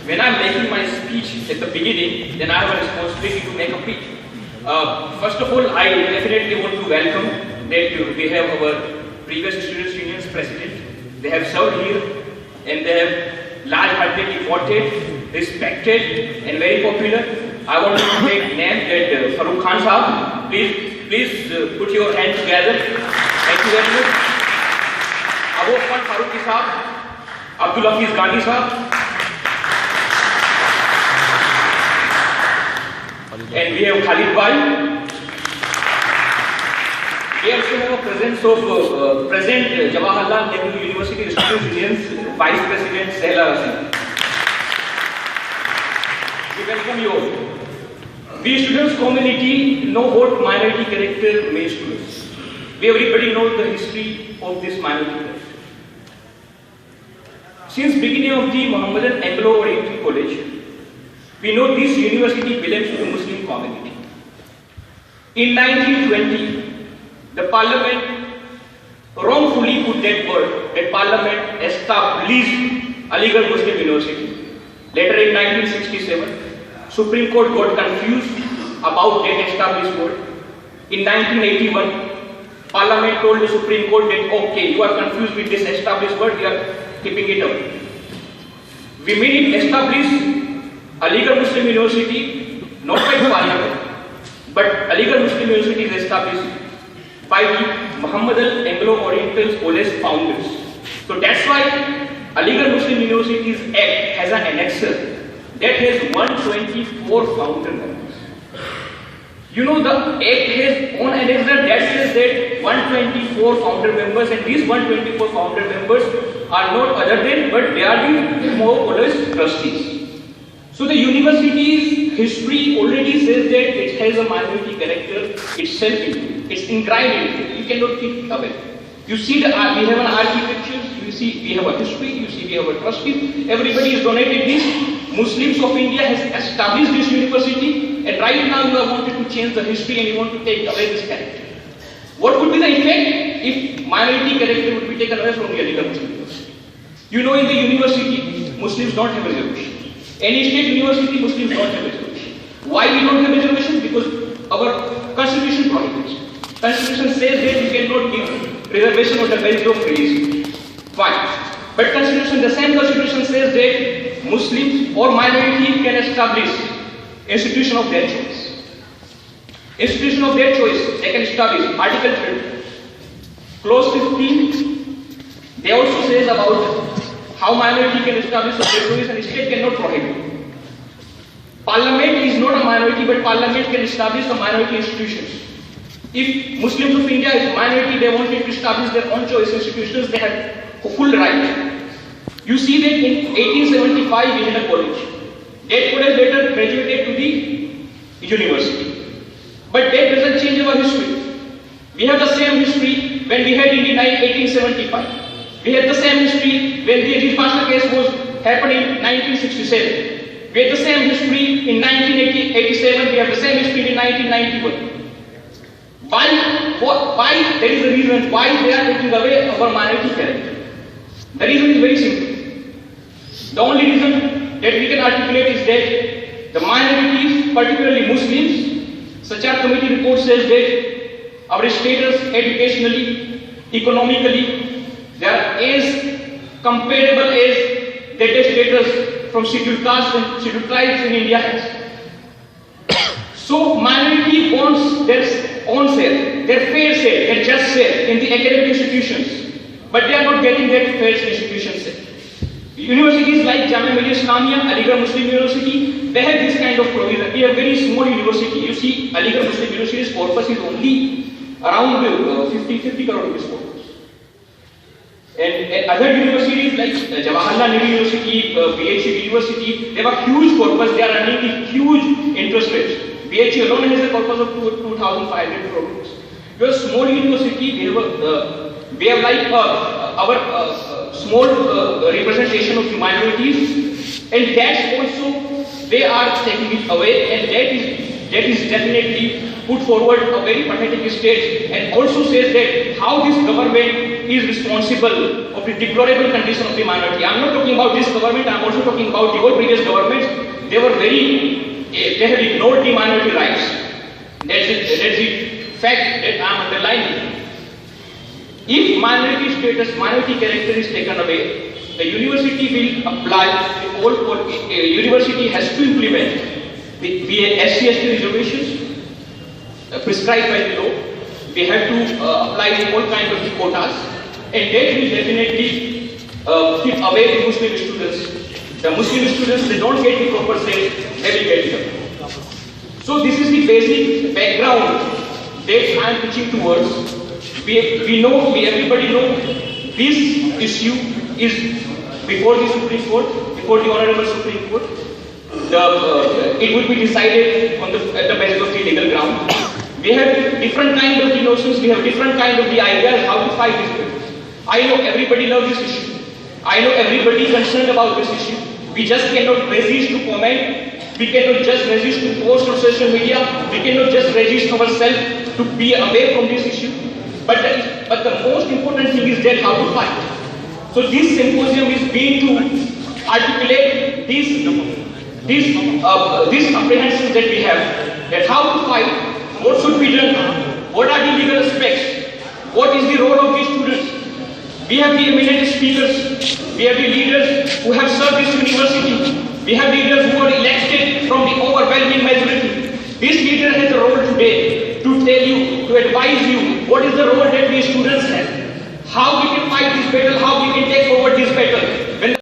when I'm making my speech at the beginning, then I have a responsibility to make a pitch. First of all, I definitely want to welcome that we have our previous Students' Union's president. They have served here and they have large-heartedly voted, respected and very popular. I want to take name that Farooq Khan Sahab. Please put your hands together. Thank you very much. Abu Khan Farooqi Sahab, Abdul Hafiz Gandhi Sahab. And we have Khalid Bhai. We also have a presence of President Jawaharlal Nehru University Students' Union's Vice President Sehla Rasim. We welcome you all. We students community know what minority character means to us. We everybody knows the history of this minority character. Since beginning of the Mohammedan Anglo-Oriental College, we know this university belongs to the Muslim community. In 1920, the Parliament wrongfully put that word that Parliament established Aligarh Muslim University. Later in 1967, Supreme Court got confused about that established word. In 1981, Parliament told the Supreme Court that okay, you are confused with this established word, we are keeping it up. We made it established Aligarh Muslim University, not by Parliament, but Aligarh Muslim University is established by the Mohammedan Anglo-Oriental College founders. So that's why Aligarh Muslim University's Act has an annexer that has 124 founder members. You know, the Act has one annexer that says that 124 founder members, and these 124 founder members are not other than, but they are the Mohawk College trustees. So the university's history already says that it has a minority character itself, it's ingrained in it, you cannot keep it away. You see, we have an architecture, you see we have a history, you see we have a trustees, everybody is donated this. Muslims of India has established this university, and right now you are wanted to change the history and you want to take away this character. What would be the effect if minority character would be taken away from the Aligarh Muslim University? You know, in the university, Muslims don't have a reservation. Any state university, Muslims don't have reservation. Why we don't have reservation? Because our constitution prohibits. Constitution says that you cannot give reservation on the basis of religion. Fine. But constitution, the same constitution says that Muslims or minority can establish institution of their choice. Institution of their choice, they can establish Article 20. Clause 15, they also says about how minority can establish a choice and state cannot prohibit. Parliament is not a minority, but Parliament can establish the minority institutions. If Muslims of India is a minority, they wanted to establish their own choice institutions, they have full right. You see that in 1875 we had a college. That college later graduated to the university. But that doesn't change our history. We have the same history when we had in 1875. We had the same history when the Ajit Pasha case was happened in 1967. We had the same history in 1987. We have the same history in 1991. Why? There is a reason why they are taking away our minority character. The reason is very simple. The only reason that we can articulate is that the minorities, particularly Muslims, Sachar Committee report says that our status educationally, economically, they are as comparable as the status from scheduled castes and scheduled tribes in India has. So minority wants their own share, their fair share, their just share in the academic institutions, but they are not getting that fair institution share. Universities like Jamia Millia Islamia, Aligarh Muslim University, they have this kind of provision. We have very small university. You see, Aligarh Muslim University's corpus is only around 50 crore rupees corpus. And other universities like Jawaharlal Nehru University, BHU University, they have a huge corpus. They are earning huge interest rates. BHU alone has a corpus of 2,500 crore rupees. We are a small university. We have like our small representation of minorities, and that's also they are taking it away, and that is definitely put forward a very pathetic state, and also says that how this government is responsible of the deplorable condition of the minority. I'm not talking about this government, I'm also talking about the whole previous governments. They have ignored the minority rights. That's the fact that I'm underlining. If minority status, minority character is taken away, the university will apply, university has to implement the SC/ST reservations prescribed by the law. We have to apply all kinds of quotas, and that will definitely keep away the Muslim students. The Muslim students, they don't get the proper say, they will get it. So this is the basic background that I am pitching towards. Everybody know this issue is before the Supreme Court, before the Honorable Supreme Court. It would be decided on at the basis of the legal ground. We have different kind of notions, we have different kind of the ideas how to fight this battle. I know everybody loves this issue. I know everybody is concerned about this issue. We just cannot resist to comment. We cannot just resist to post on social media. We cannot just resist ourselves to be away from this issue. But the most important thing is that how to fight. So this symposium is being to articulate these comprehensions that we have, that how to fight, what should be done, what are the legal aspects, what is the role of these students. We have the eminent speakers, we have the leaders who have served this university, we have leaders who are elected from the overwhelming majority. This leader has a role today to tell you, to advise you, what is the role that we students have, how we can fight this battle, how we can